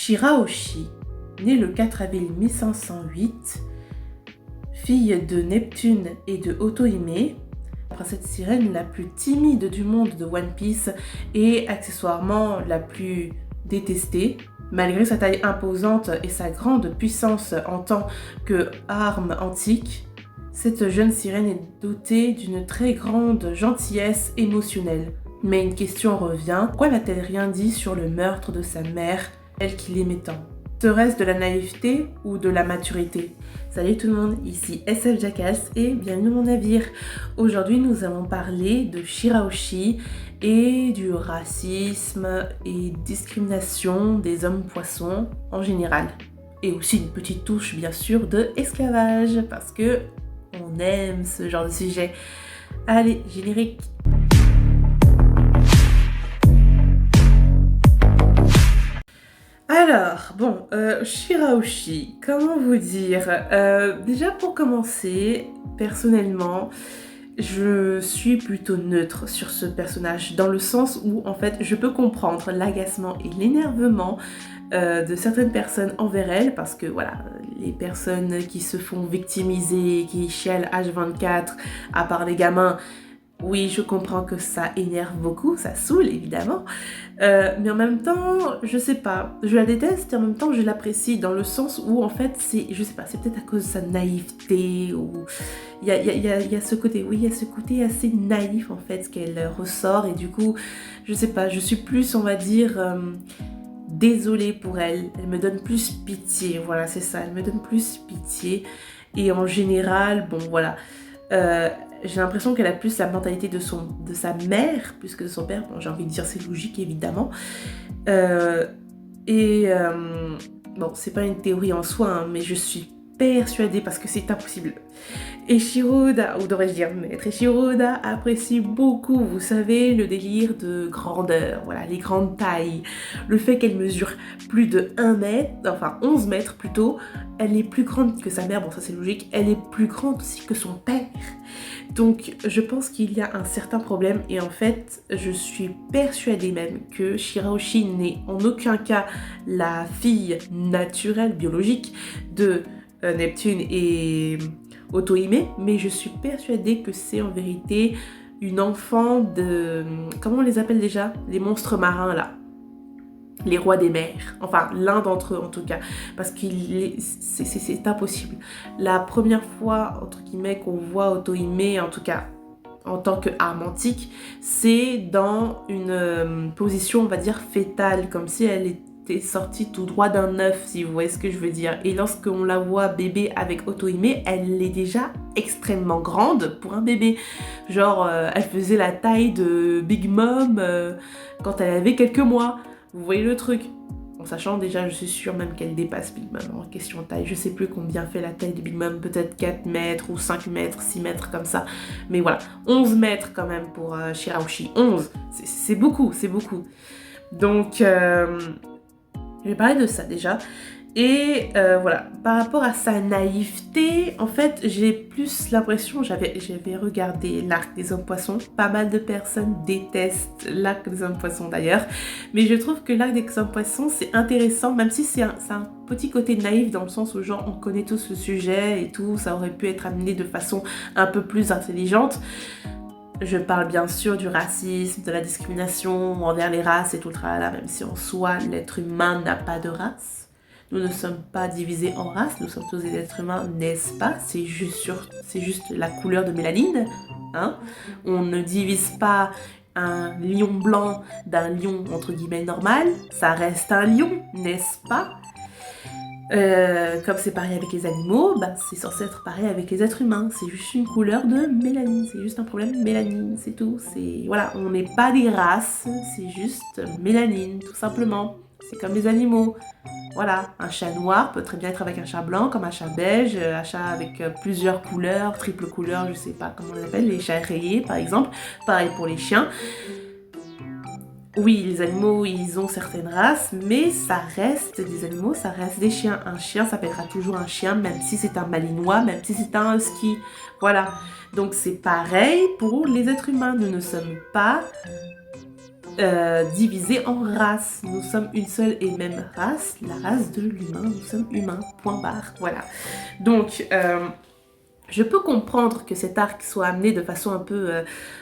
Shirahoshi, née le 4 avril 1508, fille de Neptune et de Otohime, la princesse sirène la plus timide du monde de One Piece et accessoirement la plus détestée. Malgré sa taille imposante et sa grande puissance en tant qu'arme antique, cette jeune sirène est dotée d'une très grande gentillesse émotionnelle. Mais une question revient, pourquoi n'a-t-elle rien dit sur le meurtre de sa mère, elle qui l'aimait tant? Serait-ce de la naïveté ou de la maturité? Salut tout le monde, ici SF Jackass et bienvenue dans mon navire. Aujourd'hui nous allons parler de Shirahoshi et du racisme et discrimination des hommes poissons en général. Et aussi une petite touche bien sûr de esclavage parce que on aime ce genre de sujet. Allez, générique. Alors, bon, Shirahoshi, comment vous dire? Déjà pour commencer, personnellement, je suis plutôt neutre sur ce personnage, dans le sens où, en fait, je peux comprendre l'agacement et l'énervement de certaines personnes envers elle, parce que, voilà, les personnes qui se font victimiser, qui chialent H24, à part les gamins, oui, je comprends que ça énerve beaucoup, ça saoule évidemment, mais en même temps, je sais pas, je la déteste et en même temps je l'apprécie dans le sens où en fait c'est, je sais pas, c'est peut-être à cause de sa naïveté ou il y a ce côté, oui, il y a ce côté assez naïf en fait qu'elle ressort et du coup, je sais pas, je suis plus, on va dire, désolée pour elle, elle me donne plus pitié, voilà c'est ça, elle me donne plus pitié et en général, bon voilà, j'ai l'impression qu'elle a plus la mentalité de sa mère plus que de son père. Bon, j'ai envie de dire c'est logique évidemment. Bon, c'est pas une théorie en soi, hein, mais je suis persuadée parce que c'est impossible. Eiichiro-oda, ou devrais-je dire maître Eiichiro-oda, apprécie beaucoup, vous savez, le délire de grandeur, voilà, les grandes tailles. Le fait qu'elle mesure plus de 1 mètre, enfin 11 mètres plutôt, elle est plus grande que sa mère, bon ça c'est logique, elle est plus grande aussi que son père. Donc je pense qu'il y a un certain problème et en fait je suis persuadée même que Shirahoshi n'est en aucun cas la fille naturelle, biologique de Neptune et Otohime, mais je suis persuadée que c'est en vérité une enfant de... Comment on les appelle déjà? Les monstres marins là. Les rois des mers, enfin l'un d'entre eux en tout cas, parce que c'est impossible. La première fois, entre guillemets, qu'on voit Otohime, en tout cas en tant qu'arme antique, c'est dans une position, on va dire, fétale, comme si elle était sortie tout droit d'un œuf, si vous voyez ce que je veux dire. Et lorsqu'on la voit bébé avec Otohime, elle est déjà extrêmement grande pour un bébé. Genre, elle faisait la taille de Big Mom quand elle avait quelques mois. Vous voyez le truc? En sachant déjà, je suis sûre même qu'elle dépasse Big Mom en question de taille. Je sais plus combien fait la taille de Big Mom, peut-être 4 mètres ou 5 mètres, 6 mètres comme ça. Mais voilà, 11 mètres quand même pour Shirahoshi. 11, c'est beaucoup, c'est beaucoup. Donc, je vais parler de ça déjà. Et voilà, par rapport à sa naïveté, en fait, j'ai plus l'impression, j'avais regardé l'Arc des hommes poissons, pas mal de personnes détestent l'Arc des hommes poissons d'ailleurs, mais je trouve que l'Arc des hommes poissons c'est intéressant, même si c'est un petit côté naïf dans le sens où genre on connaît tous le sujet et tout, ça aurait pu être amené de façon un peu plus intelligente. Je parle bien sûr du racisme, de la discrimination envers les races et tout le tralala, même si en soi l'être humain n'a pas de race. Nous ne sommes pas divisés en races, nous sommes tous des êtres humains, n'est-ce pas? C'est juste la couleur de mélanine, hein? On ne divise pas un lion blanc d'un lion entre guillemets normal, ça reste un lion, n'est-ce pas? Comme c'est pareil avec les animaux, bah, c'est censé être pareil avec les êtres humains. C'est juste une couleur de mélanine, c'est juste un problème de mélanine, c'est tout. Voilà, on n'est pas des races, c'est juste mélanine, tout simplement. C'est comme les animaux. Voilà, un chat noir peut très bien être avec un chat blanc, comme un chat beige, un chat avec plusieurs couleurs, triple couleur, je sais pas comment on les appelle, les chats rayés par exemple. Pareil pour les chiens. Oui, les animaux, ils ont certaines races, mais ça reste des animaux, ça reste des chiens. Un chien s'appellera toujours un chien, même si c'est un malinois, même si c'est un husky. Voilà. Donc c'est pareil pour les êtres humains. Nous ne sommes pas divisés en races. Nous sommes une seule et même race, la race de l'humain. Nous sommes humains, point barre, voilà. Donc, je peux comprendre que cet arc soit amené de façon un peu,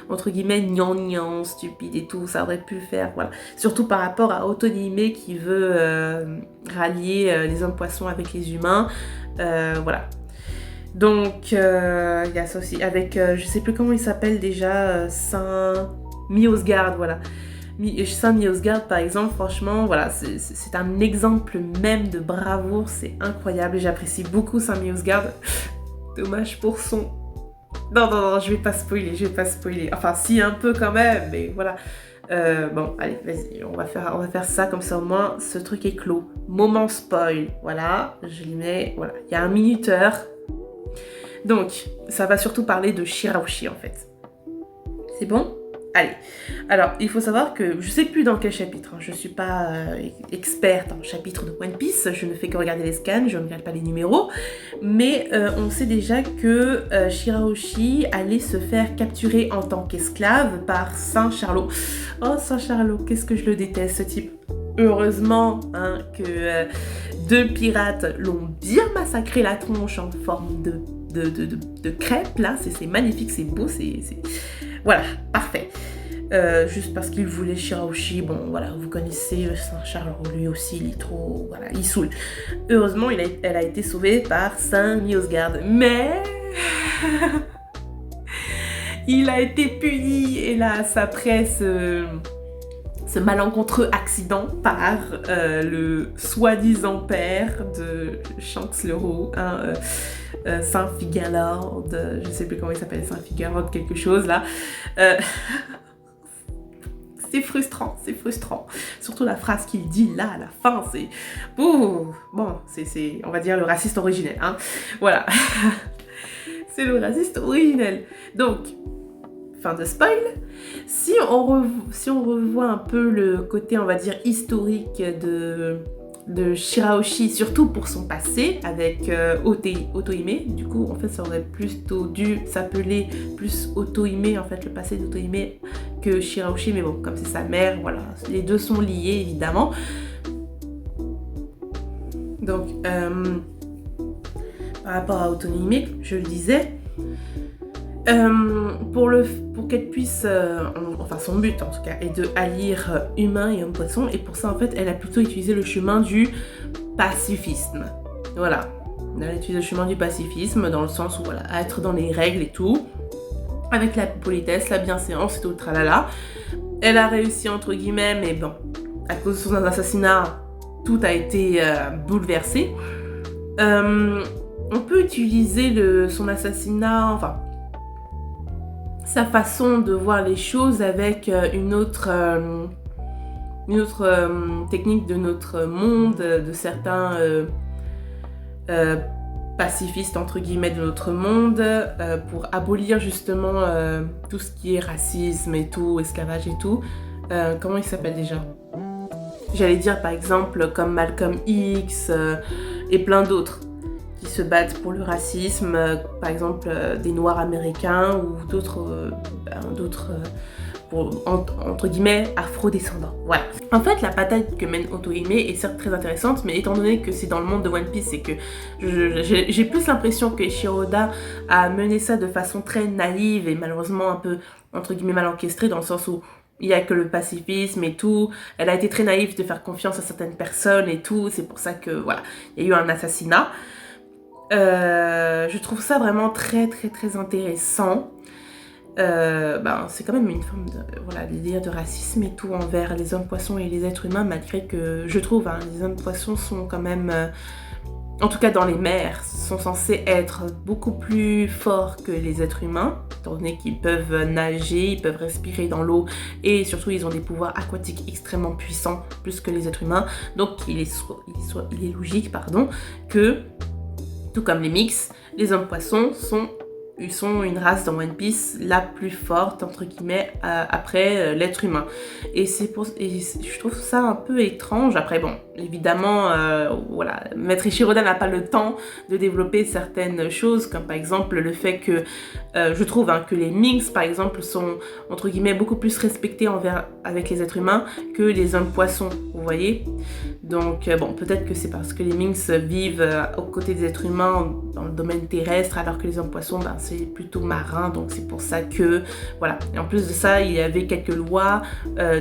entre guillemets, gnangnan, stupide et tout, ça aurait pu faire, voilà. Surtout par rapport à Otonime qui veut rallier les hommes poissons avec les humains, voilà. Donc, il y a ça aussi, avec, je sais plus comment il s'appelle déjà, Saint Miosgard, voilà. Saint Miosgard, par exemple, franchement, voilà, c'est un exemple même de bravoure, c'est incroyable, j'apprécie beaucoup Saint Miosgard. Dommage pour son... Non, je vais pas spoiler. Enfin, si, un peu quand même, mais voilà. Bon, allez, vas-y, on va faire ça, comme ça au moins, ce truc est clos. Moment spoil, voilà, je lui mets, voilà, il y a un minuteur. Donc, ça va surtout parler de Shirahoshi, en fait. C'est bon ? Allez, alors il faut savoir que je sais plus dans quel chapitre, hein. Je suis pas experte en chapitre de One Piece, je ne fais que regarder les scans, je ne regarde pas les numéros, mais on sait déjà que Shirahoshi allait se faire capturer en tant qu'esclave par Saint Charlot. Oh Saint Charlot, qu'est-ce que je le déteste ce type. Heureusement hein, que deux pirates l'ont bien massacré la tronche en forme de crêpe, là, c'est magnifique, c'est beau, c'est... Voilà, parfait. Juste parce qu'il voulait Shirahoshi, bon voilà, vous connaissez Saint-Charles, lui aussi, il est trop... Voilà, il saoule. Heureusement, elle a été sauvée par Saint Miosgard, mais... il a été puni, hélas, après ce malencontreux accident par le soi-disant père de Shanks le Roux, hein, Saint Figurelord, je sais plus comment il s'appelle, Saint Figurelord quelque chose là. C'est frustrant. Surtout la phrase qu'il dit là à la fin, c'est... Ouh, bon, c'est, on va dire, le raciste originel, hein. Voilà. C'est le raciste originel. Donc, fin de spoil. Si on revoit un peu le côté, on va dire, historique de Shirahoshi, surtout pour son passé avec Otohime, du coup en fait ça aurait plutôt dû s'appeler plus Otohime, en fait le passé d'Otohime que Shirahoshi, mais bon comme c'est sa mère, voilà, les deux sont liés évidemment. Donc par rapport à Otohime, je le disais, pour qu'elle puisse, enfin son but en tout cas, est de allier humain et homme poisson, et pour ça en fait elle a plutôt utilisé le chemin du pacifisme. Voilà, elle a utilisé le chemin du pacifisme dans le sens où voilà, être dans les règles et tout, avec la politesse, la bienséance et tout le tralala. Elle a réussi entre guillemets, mais bon, à cause de son assassinat, tout a été bouleversé. On peut utiliser son assassinat, enfin sa façon de voir les choses avec une autre technique de notre monde, de certains pacifistes entre guillemets de notre monde, pour abolir justement tout ce qui est racisme et tout, esclavage et tout. Comment il s'appelle déjà ? J'allais dire par exemple comme Malcolm X et plein d'autres qui se battent pour le racisme, par exemple des Noirs américains ou d'autres, entre guillemets, afro-descendants. Voilà. En fait, la bataille que mène Otohime est certes très intéressante, mais étant donné que c'est dans le monde de One Piece, c'est que j'ai plus l'impression que Eiichiro Oda a mené ça de façon très naïve et malheureusement un peu, entre guillemets, mal orchestrée, dans le sens où il n'y a que le pacifisme et tout. Elle a été très naïve de faire confiance à certaines personnes et tout. C'est pour ça que, voilà, il y a eu un assassinat. Je trouve ça vraiment très intéressant. C'est quand même une forme de, voilà, l'idée de racisme et tout envers les hommes poissons et les êtres humains, malgré que je trouve les hommes poissons sont quand même, en tout cas dans les mers, sont censés être beaucoup plus forts que les êtres humains, étant donné qu'ils peuvent nager, ils peuvent respirer dans l'eau et surtout ils ont des pouvoirs aquatiques extrêmement puissants, plus que les êtres humains. Donc il est logique que, tout comme les mix, les hommes poissons sont ils sont une race dans One Piece la plus forte, entre guillemets, après l'être humain. Et je trouve ça un peu étrange. Après, bon, évidemment, voilà, Maître Ishiroda n'a pas le temps de développer certaines choses, comme par exemple le fait que, je trouve que les Minks, par exemple, sont, entre guillemets, beaucoup plus respectés avec les êtres humains que les hommes poissons, vous voyez. Donc, bon, peut-être que c'est parce que les Minks vivent aux côtés des êtres humains dans le domaine terrestre, alors que les hommes poissons, ben, c'est plutôt marin, donc c'est pour ça que, voilà. Et en plus de ça, il y avait quelques lois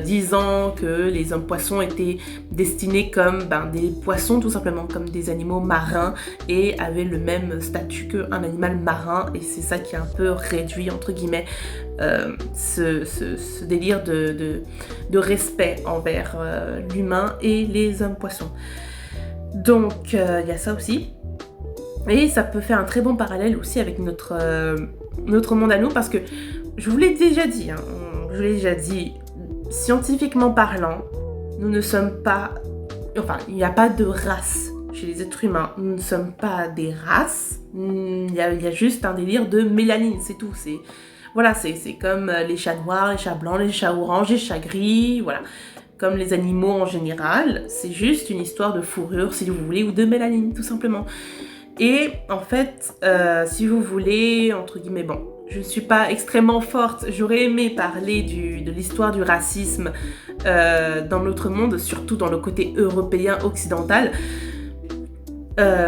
disant que les hommes poissons étaient destinés comme des poissons, tout simplement, comme des animaux marins, et avaient le même statut qu'un animal marin, et c'est ça qui a un peu réduit, entre guillemets, ce délire de respect envers l'humain et les hommes poissons. Donc, il y a ça aussi. Et ça peut faire un très bon parallèle aussi avec notre monde à nous, parce que je vous l'ai déjà dit, scientifiquement parlant, nous ne sommes pas... Enfin, il n'y a pas de race chez les êtres humains. Nous ne sommes pas des races. Il y a juste un délire de mélanine, c'est tout. Voilà, c'est comme les chats noirs, les chats blancs, les chats oranges, les chats gris, voilà. Comme les animaux en général, c'est juste une histoire de fourrure, si vous voulez, ou de mélanine, tout simplement. Et en fait, si vous voulez, entre guillemets, bon, je ne suis pas extrêmement forte, j'aurais aimé parler de l'histoire du racisme dans notre monde, surtout dans le côté européen occidental.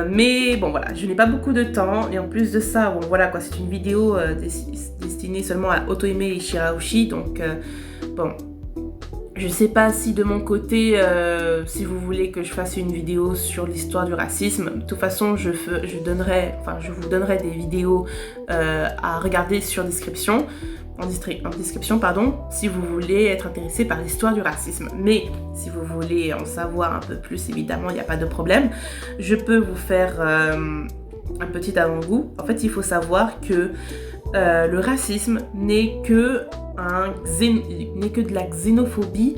Mais bon voilà, je n'ai pas beaucoup de temps, et en plus de ça, bon voilà quoi, c'est une vidéo destinée seulement à Otohime et Shirahoshi, donc bon, je sais pas si de mon côté, si vous voulez que je fasse une vidéo sur l'histoire du racisme, de toute façon je vous donnerai des vidéos à regarder en description, si vous voulez être intéressé par l'histoire du racisme. Mais si vous voulez en savoir un peu plus, évidemment, il n'y a pas de problème. Je peux vous faire un petit avant-goût. En fait, il faut savoir que le racisme n'est que de la xénophobie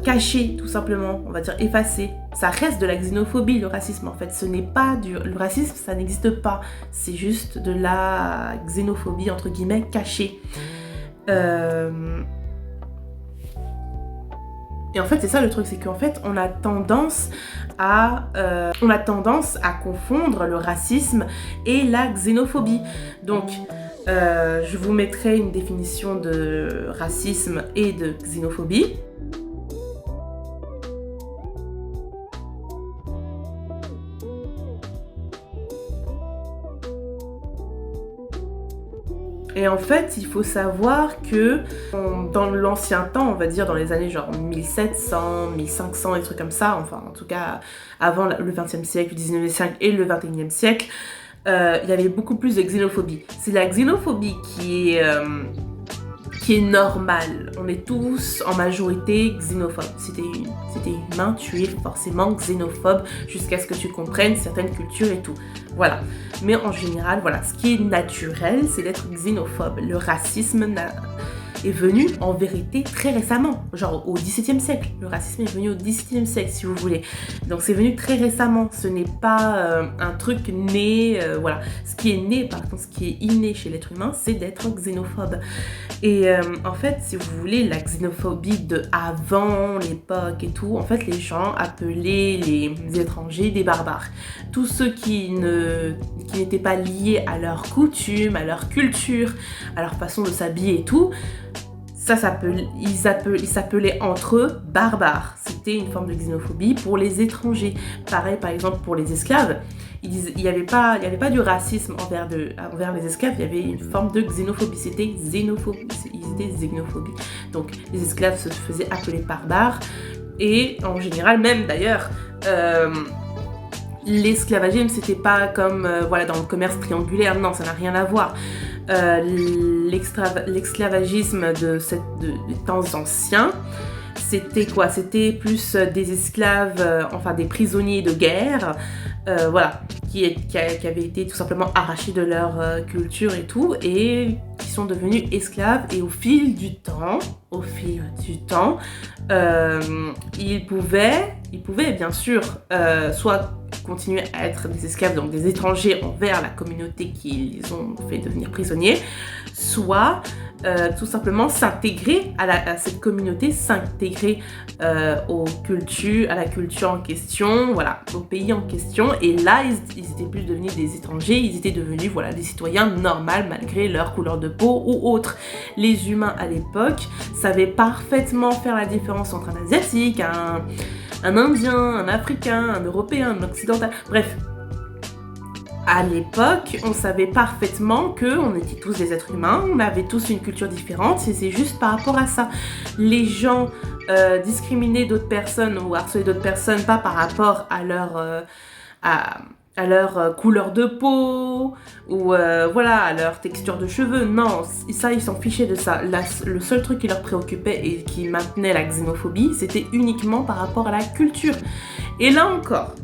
cachée, tout simplement, on va dire effacée. Ça reste de la xénophobie, le racisme, en fait. Ce n'est pas le racisme, ça n'existe pas. C'est juste de la xénophobie, entre guillemets, cachée. Et en fait, c'est ça le truc, c'est qu'en fait, on a tendance à confondre le racisme et la xénophobie. Donc, je vous mettrai une définition de racisme et de xénophobie. Et en fait, il faut savoir que dans l'ancien temps, on va dire dans les années genre 1700, 1500, des trucs comme ça, enfin en tout cas avant le 20e siècle, le 19e siècle et le 21e siècle, il y avait beaucoup plus de xénophobie. C'est la xénophobie qui est normale. On est tous en majorité xénophobes. Si t'es humain, tu es forcément xénophobe jusqu'à ce que tu comprennes certaines cultures et tout. Voilà. Mais en général, voilà, ce qui est naturel, c'est d'être xénophobe. Le racisme est venu en vérité très récemment, genre au XVIIe siècle. Le racisme est venu au XVIIe siècle, si vous voulez. Donc c'est venu très récemment. Ce n'est pas un truc né, voilà. Ce qui est né, par contre, ce qui est inné chez l'être humain, c'est d'être xénophobe. Et en fait, si vous voulez, la xénophobie de avant l'époque et tout, en fait, les gens appelaient les étrangers des barbares. Tous ceux qui n'étaient pas liés à leurs coutumes, à leur culture, à leur façon de s'habiller et tout, ils s'appelaient entre eux barbares. C'était une forme de xénophobie pour les étrangers. Pareil, par exemple, pour les esclaves. Il n'y avait pas du racisme envers les esclaves, il y avait une forme de xénophobie. C'était xénophobie. Ils étaient xénophobie. Donc, les esclaves se faisaient appeler barbares. Et en général, même d'ailleurs, l'esclavagisme, c'était pas comme voilà, dans le commerce triangulaire. Non, ça n'a rien à voir. L'esclavagisme des temps anciens, c'était quoi? C'était plus des esclaves, enfin des prisonniers de guerre, voilà, qui avaient été tout simplement arrachés de leur culture et tout, et qui sont devenus esclaves. Et au fil du temps, ils pouvaient bien sûr soit continuer à être des esclaves, donc des étrangers envers la communauté qui les ont fait devenir prisonniers, soit tout simplement s'intégrer à cette communauté, s'intégrer à la culture en question, voilà, au pays en question. Et là, ils étaient plus devenus des étrangers, ils étaient devenus voilà, des citoyens normaux malgré leur couleur de peau ou autre. Les humains à l'époque savaient parfaitement faire la différence entre un asiatique, un indien, un africain, un européen, un occidental, bref. À l'époque, on savait parfaitement qu'on était tous des êtres humains, on avait tous une culture différente, et c'est juste par rapport à ça. Les gens discriminaient d'autres personnes ou harcelaient d'autres personnes, pas par rapport à leur couleur de peau ou voilà, à leur texture de cheveux. Non, ça, ils s'en fichaient de ça. Le seul truc qui leur préoccupait et qui maintenait la xénophobie, c'était uniquement par rapport à la culture. Et là encore,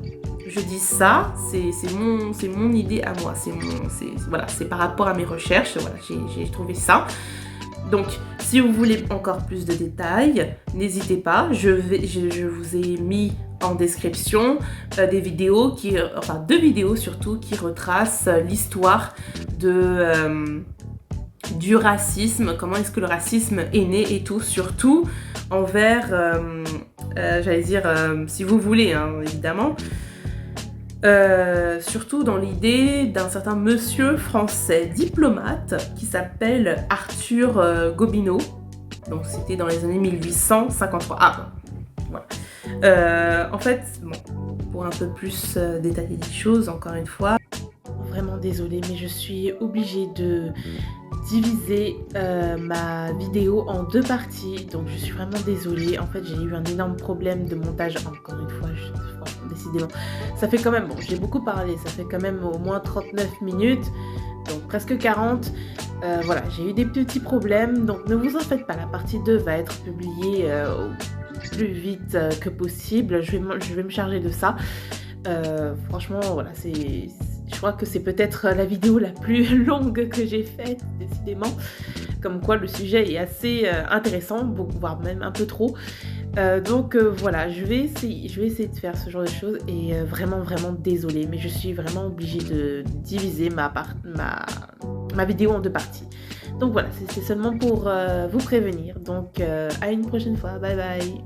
je dis ça, c'est mon idée à moi, c'est par rapport à mes recherches, voilà, j'ai trouvé ça. Donc, si vous voulez encore plus de détails, n'hésitez pas, je vous ai mis en description deux vidéos surtout qui retracent l'histoire du racisme, comment est-ce que le racisme est né et tout, surtout envers, si vous voulez, hein, évidemment, surtout dans l'idée d'un certain monsieur français diplomate qui s'appelle Arthur Gobineau. Donc c'était dans les années 1853. Ah, voilà. En fait, bon, pour un peu plus détailler les choses, encore une fois, vraiment désolée, mais je suis obligée de diviser ma vidéo en deux parties, donc je suis vraiment désolée. En fait, j'ai eu un énorme problème de montage, encore une fois, décidément. Ça fait quand même, bon, j'ai beaucoup parlé, ça fait quand même au moins 39 minutes, donc presque 40. Voilà, j'ai eu des petits problèmes, donc ne vous en faites pas, la partie 2 va être publiée au plus vite que possible. Je vais me charger de ça. Franchement, voilà, je crois que c'est peut-être la vidéo la plus longue que j'ai faite, décidément. Comme quoi, le sujet est assez intéressant, voire même un peu trop. Donc voilà, je vais essayer de faire ce genre de choses et vraiment désolée, mais je suis vraiment obligée de diviser ma vidéo en deux parties. Donc voilà, c'est seulement pour vous prévenir. Donc à une prochaine fois, bye bye.